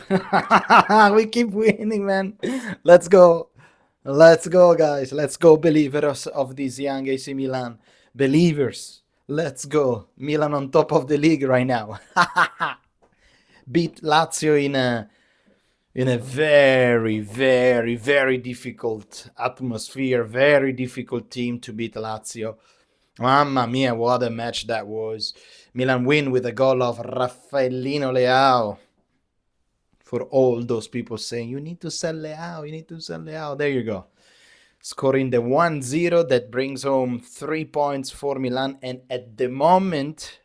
We keep winning, man. Let's go. Let's go, guys. Let's go, believers of this young AC Milan. Believers. Let's go. Milan on top of the league right now. Beat Lazio in a very, very, very difficult atmosphere, very difficult team to beat Lazio. Mamma mia, what a match that was. Milan win with a goal of Raffaellino Leao. For all those people saying, you need to sell Leao, there you go. Scoring the 1-0 that brings home 3 points for Milan, and at the moment,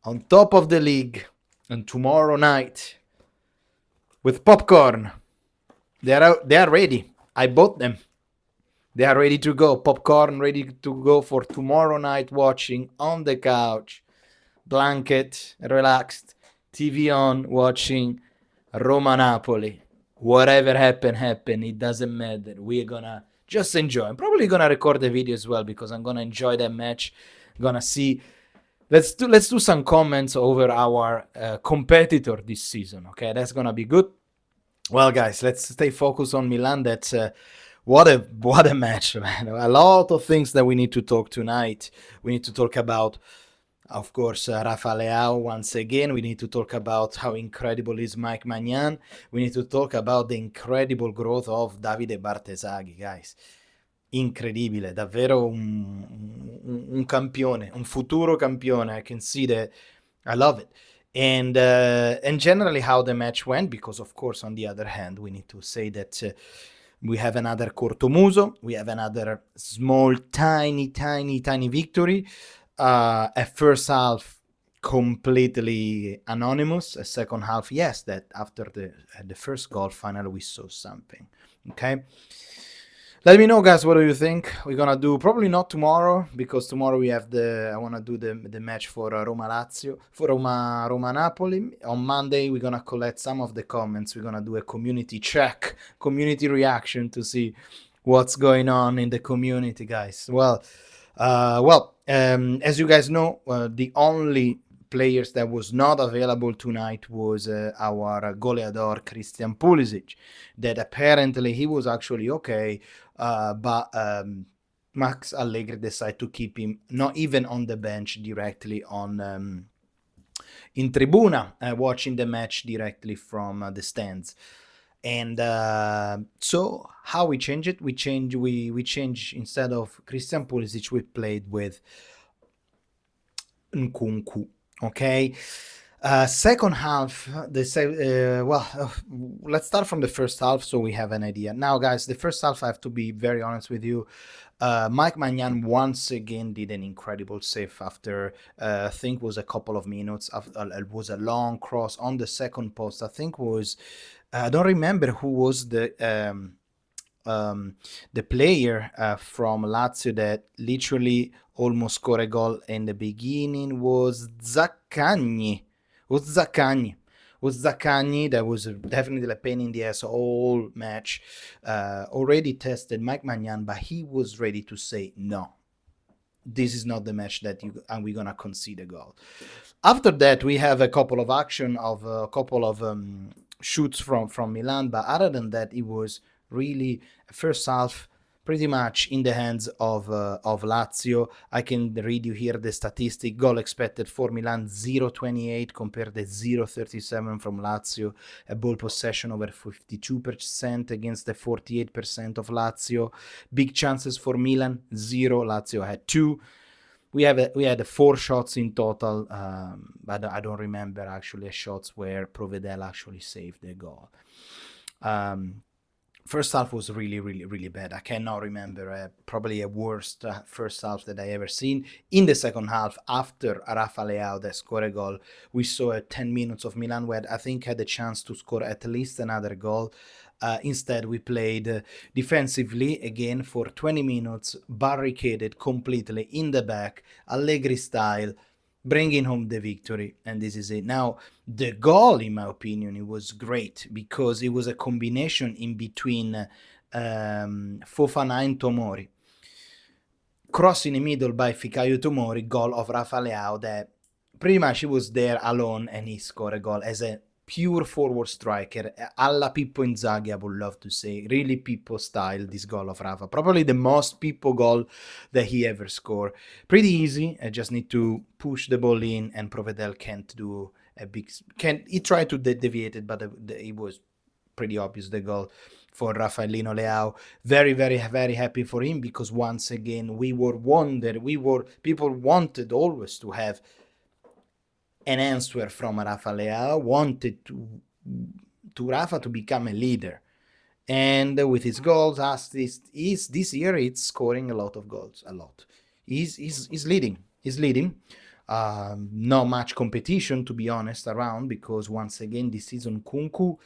on top of the league, and tomorrow night, with popcorn, they are ready. I bought them. They are ready to go. Popcorn ready to go for tomorrow night watching on the couch. Blanket, relaxed, TV on, watching Roma-Napoli. Whatever happen. It doesn't matter. We're gonna just enjoy. I'm probably gonna record the video as well because I'm gonna enjoy that match. Gonna see. Let's do some comments over our competitor this season. Okay, that's gonna be good. Well, guys, let's stay focused on Milan. That's what a match, man. A lot of things that we need to talk tonight. We need to talk about, of course, Rafael Leao once again. We need to talk about how incredible is Mike Maignan. We need to talk about the incredible growth of Davide Bartesaghi, guys. Incredibile, davvero un campione, un futuro campione. I can see that. I love it. And generally how the match went, because of course, on the other hand, we need to say that we have another cortomuso, we have another small, tiny victory. A first half completely anonymous, a second half, yes, that after the first goal, finally we saw something. Okay, let me know, guys, what do you think? We're gonna do probably not tomorrow, because tomorrow we have I want to do the match for Roma Lazio, for Roma Napoli. On Monday we're gonna collect some of the comments. We're gonna do a community check, community reaction, to see what's going on in the community, guys. Well, as you guys know, the only players that was not available tonight was our goleador Christian Pulisic, that apparently he was actually okay, but Max Allegri decided to keep him not even on the bench, directly on in tribuna, watching the match directly from the stands. And so how we change it? We change instead of Christian Pulisic, we played with Nkunku. Okay. Second half, let's start from the first half so we have an idea. Now, guys, the first half, I have to be very honest with you. Mike Maignan once again did an incredible save after, I think was a couple of minutes. It was a long cross on the second post. I think was, I don't remember who was the player from Lazio that literally almost scored a goal in the beginning. Was Zaccagni. That was definitely a pain in the ass all match. Already tested Mike Maignan, but he was ready to say, no, this is not the match that we're gonna concede a goal. After that, we have a couple of action of a couple of shoots from Milan, but other than that, it was really first half pretty much in the hands of Lazio. I can read you here the statistic. Goal expected for Milan 0.28 compared to 0.37 from Lazio. A ball possession over 52% against the 48% of Lazio. Big chances for Milan, 0. Lazio had 2. We had 4 shots in total, but I don't remember actually shots where Provedel actually saved the goal. First half was really bad. I cannot remember probably a worst first half that I ever seen. In the second half, after Rafael Leao that scored a goal, we saw 10 minutes of Milan where I think had a chance to score at least another goal. Instead, we played defensively again for 20 minutes, barricaded completely in the back, Allegri style, bringing home the victory, and this is it. Now, the goal, in my opinion, it was great because it was a combination in between Fofana and Tomori. Cross in the middle by Fikayo Tomori, goal of Rafael Leao that pretty much he was there alone and he scored a goal as a pure forward striker, alla Pippo Inzaghi, I would love to say. Really Pippo style, this goal of Rafa. Probably the most Pippo goal that he ever scored. Pretty easy. I just need to push the ball in, and Provedel can't do a big... He tried to deviate it, but it was pretty obvious, the goal for Rafaelino Leao. Very, very, very happy for him, because once again, people wanted always to have an answer from Rafa Leao, wanted to Rafa to become a leader. And with his goals, this year, it's scoring a lot of goals, a lot. He's leading. Not much competition, to be honest, around, because once again, this season, Kunku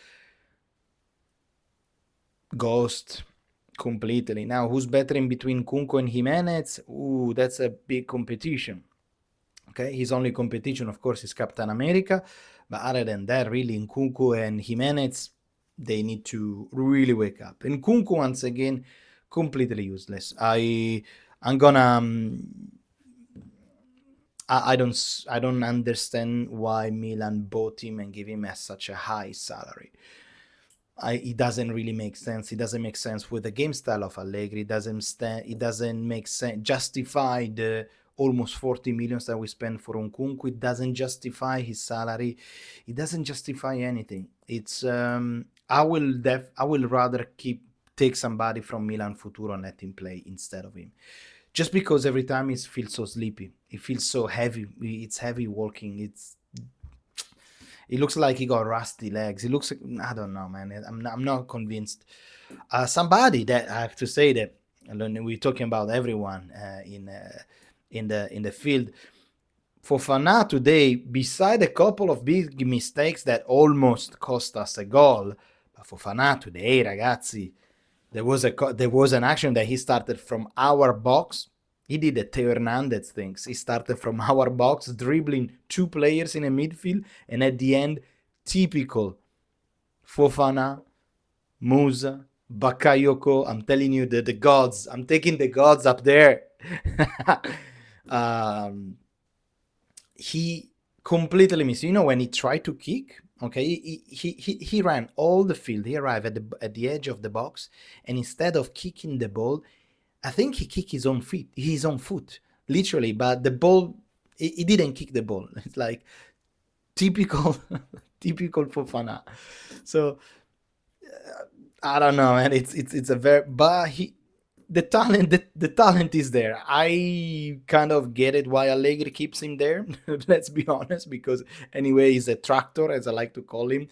ghost completely. Now, who's better in between Kunku and Jimenez? Ooh, that's a big competition. Okay, his only competition, of course, is Captain America. But other than that, really, Nkunku and Jimenez, they need to really wake up. And Nkunku, once again, completely useless. I'm gonna... I don't understand why Milan bought him and gave him such a high salary. It doesn't really make sense. It doesn't make sense with the game style of Allegri. It doesn't make sense. Justify the almost 40 million that we spent for Nkunku. It doesn't justify his salary. It doesn't justify anything. It's I will rather take somebody from Milan Futuro and let him play instead of him. Just because every time it feels so sleepy. It feels so heavy. It's heavy walking. It looks like he got rusty legs. It looks... I don't know, man. I'm not convinced. Somebody that I have to say that we're talking about everyone in the field. Fofana today, beside a couple of big mistakes that almost cost us a goal, but Fofana today, ragazzi, there was an action that he started from our box. He did the Teo Hernandez things. He started from our box, dribbling two players in a midfield, and at the end, typical Fofana, Musa, Bakayoko. I'm telling you, the gods. I'm taking the gods up there. He completely missed. You know, when he tried to kick, okay, he ran all the field. He arrived at the edge of the box, and instead of kicking the ball, I think he kicked his own foot, literally. But the ball, he didn't kick the ball. It's like typical Fofana. So I don't know, man. It's a very... But the talent is there. I kind of get it why Allegri keeps him there. Let's be honest, because anyway, he's a tractor, as I like to call him.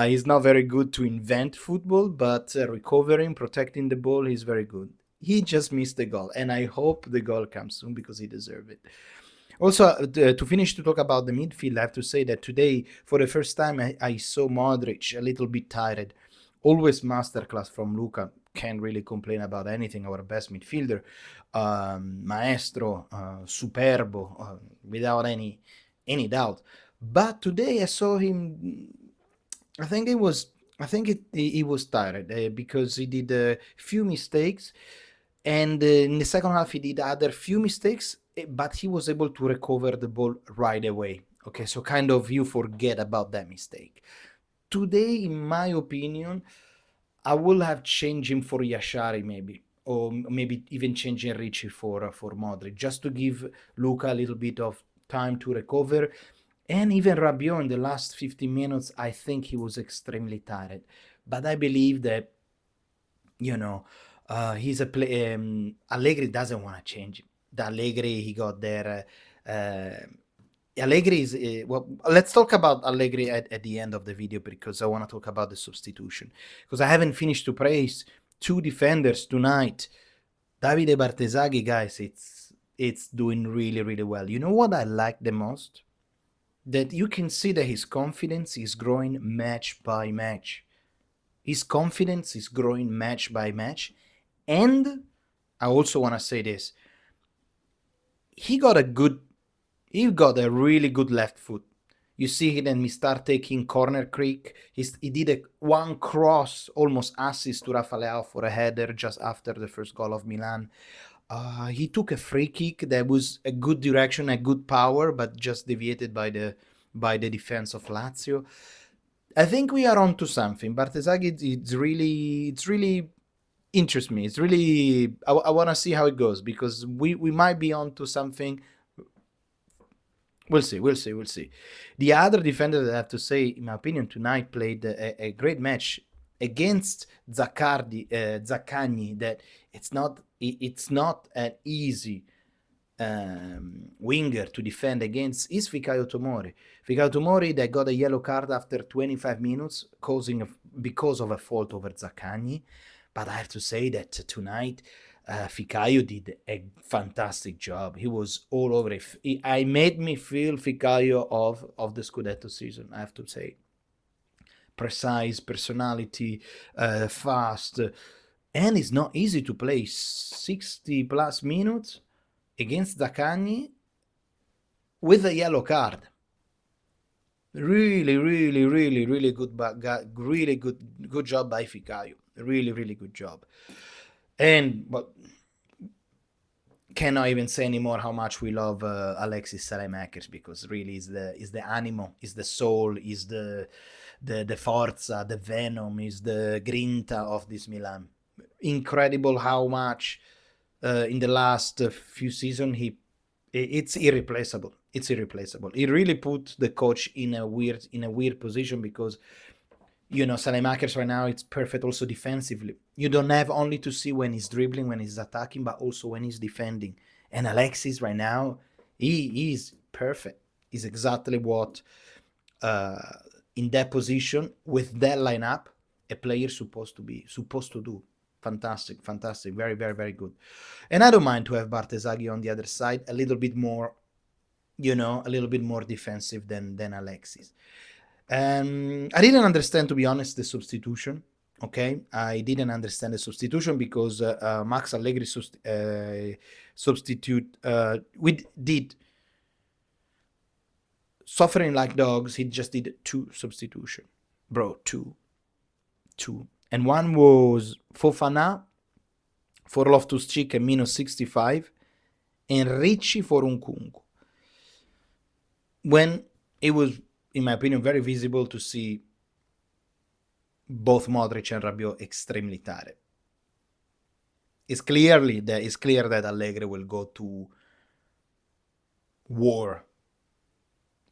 He's not very good to invent football, but recovering, protecting the ball, he's very good. He just missed the goal, and I hope the goal comes soon, because he deserves it. Also, to finish to talk about the midfield, I have to say that today, for the first time, I saw Modric a little bit tired. Always masterclass from Luka. Can't really complain about anything. Our best midfielder, maestro, superbo, without any doubt. But today I saw him. I think he was tired because he did a few mistakes, and in the second half he did other few mistakes, but he was able to recover the ball right away. Okay, so kind of you forget about that mistake. Today, in my opinion, I will have changed him for Yashari maybe, or maybe even changing Ricci for Modric, just to give Luka a little bit of time to recover. And even Rabiot in the last 15 minutes, I think he was extremely tired. But I believe that, he's a play. Allegri doesn't want to change him. The Allegri, he got there. Allegri is... well, let's talk about Allegri at the end of the video, because I want to talk about the substitution. Because I haven't finished to praise two defenders tonight. Davide Bartesaghi, guys, it's doing really, really well. You know what I like the most? That you can see that his confidence is growing match by match. His confidence is growing match by match. And I also want to say this. He got a really good left foot. You see him, and he start taking corner kick. He did one cross, almost assist to Rafael Leao for a header just after the first goal of Milan. He took a free kick that was a good direction, a good power, but just deviated by the defense of Lazio. I think we are onto something. Bartesaghi, it's really interests me. It's really I want to see how it goes because we might be onto something. We'll see. We'll see. We'll see. The other defender that I have to say, in my opinion, tonight played a great match against Zaccagni. That it's not an easy winger to defend against is Fikayo Tomori. Fikayo Tomori that got a yellow card after 25 minutes, because of a fault over Zaccagni. But I have to say that tonight, Fikayo did a fantastic job. He was all over it. I made me feel Fikayo of the Scudetto season, I have to say. Precise, personality, fast. And it's not easy to play 60 plus minutes against Zaccagni with a yellow card. Really, really, really, really good, really good job by Fikayo. Really, really good job. And but cannot even say anymore how much we love Alexis Saelemaekers, because really is the animal, is the soul, is the forza, the venom, is the grinta of this Milan. Incredible how much in the last few seasons it's irreplaceable. It's irreplaceable. He really put the coach in a weird position, because Saelemaekers right now, it's perfect also defensively. You don't have only to see when he's dribbling, when he's attacking, but also when he's defending. And Alexis right now, he is perfect. He's exactly what in that position with that lineup a player supposed to do. Fantastic, very, very, very good. And I don't mind to have Bartesaghi on the other side, a little bit more, a little bit more defensive than Alexis. I didn't understand, to be honest, the substitution. Okay, I didn't understand the substitution because Max Allegri substitute. We did suffering like dogs. He just did 2 substitution, bro. Two, and one was Fofana for Loftus-Cheek at minus 65, and Ricci for Nkunku. When it was, in my opinion, very visible to see both Modric and Rabiot extremely tired. It's clear that Allegri will go to war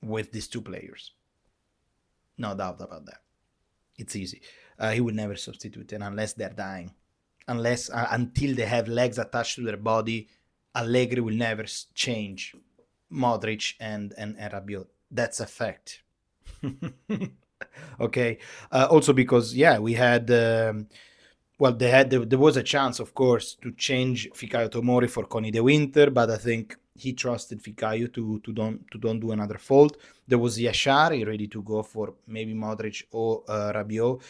with these 2 players. No doubt about that. It's easy. He would never substitute them unless they're dying. Until they have legs attached to their body, Allegri will never change Modric and Rabiot. That's a fact. Okay. Also because we had there was a chance, of course, to change Fikayo Tomori for Conny De Winter, but I think he trusted Fikayo to don't do another fault. There was Yashari ready to go for maybe Modric or Rabiot.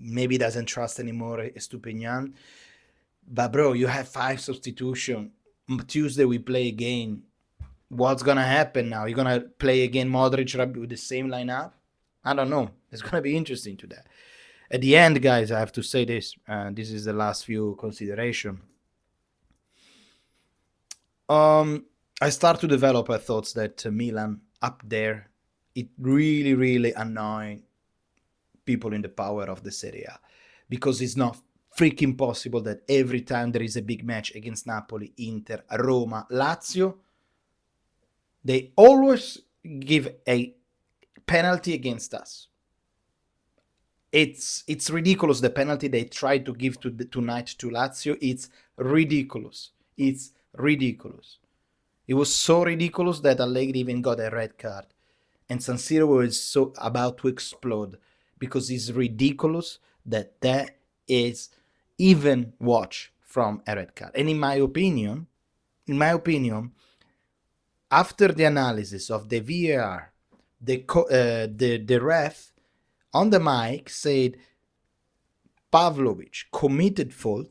Maybe doesn't trust anymore Estupinian. But bro, you have 5 substitution. Tuesday we play again. What's gonna happen now? You're gonna play again Modric, Rabiot with the same lineup? I don't know. It's gonna be interesting to that. At the end, guys, I have to say this. This is the last few consideration. I start to develop thoughts that Milan up there, it really, really annoying people in the power of the Serie A, because it's not freaking possible that every time there is a big match against Napoli, Inter, Roma, Lazio, they always give a penalty against us. It's ridiculous, the penalty they tried to give tonight to Lazio. It's ridiculous. It's ridiculous. It was so ridiculous that Allegri even got a red card. And San Siro was so about to explode, because it's ridiculous that is even watch from a red card. And in my opinion, after the analysis of the VAR, the ref on the mic said Pavlovic committed fault,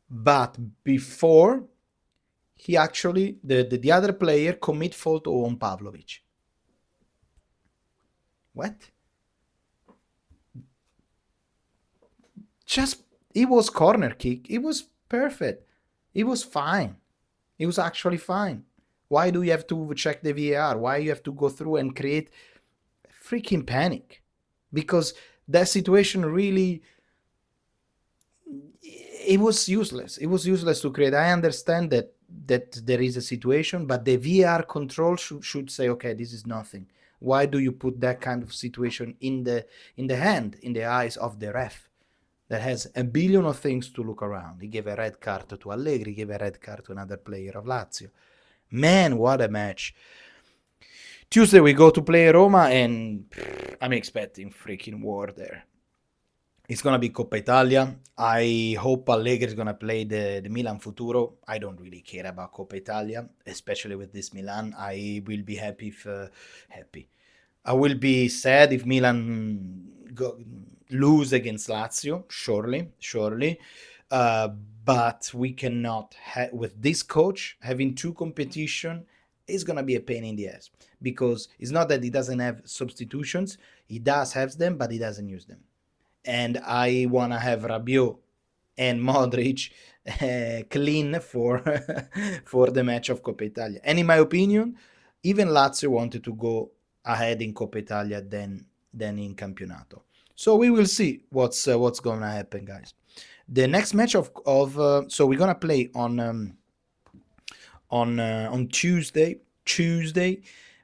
but before he actually, the other player commit fault on Pavlovic. What? It was corner kick. It was perfect. It was fine. It was actually fine. Why do you have to check the VAR? Why you have to go through and create freaking panic, because that situation really, it was useless. It was useless to create. I understand that there is a situation, but the VR control should say, okay, this is nothing. Why do you put that kind of situation in the eyes of the ref that has a billion of things to look around? He gave a red card to Allegri, he gave a red card to another player of Lazio. Man, what a match. Tuesday we go to play Roma, and I'm expecting freaking war there. It's gonna be Coppa Italia. I hope Allegri is gonna play the Milan Futuro. I don't really care about Coppa Italia, especially with this Milan. I will be happy if I will be sad if Milan lose against Lazio. Surely. But we cannot with this coach having two competition. It's gonna be a pain in the ass, because it's not that he doesn't have substitutions. He does have them, but he doesn't use them. And I want to have Rabiot and Modric clean for for the match of Coppa Italia. And in my opinion, even Lazio wanted to go ahead in Coppa Italia than in Campionato. So we will see what's going to happen, guys. The next match of so we're gonna play on Tuesday.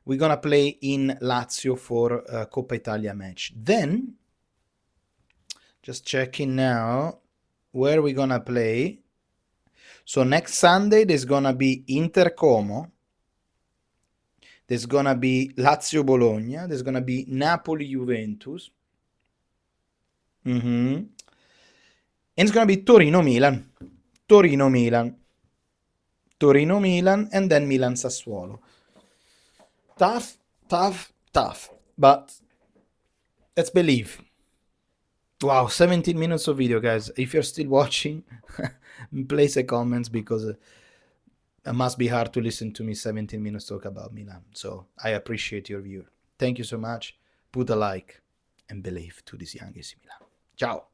We're gonna play in Lazio for Coppa Italia match. Then, just checking now where we're gonna play. So next Sunday there's gonna be Inter Como. There's gonna be Lazio Bologna. There's gonna be Napoli Juventus. And it's gonna be Torino Milan, and then Milan Sassuolo. Tough. But let's believe. Wow, 17 minutes of video, guys. If you're still watching, place a comment, because it must be hard to listen to me 17 minutes talk about Milan. So I appreciate your view. Thank you so much. Put a like and believe to this young AC Milan. Ciao.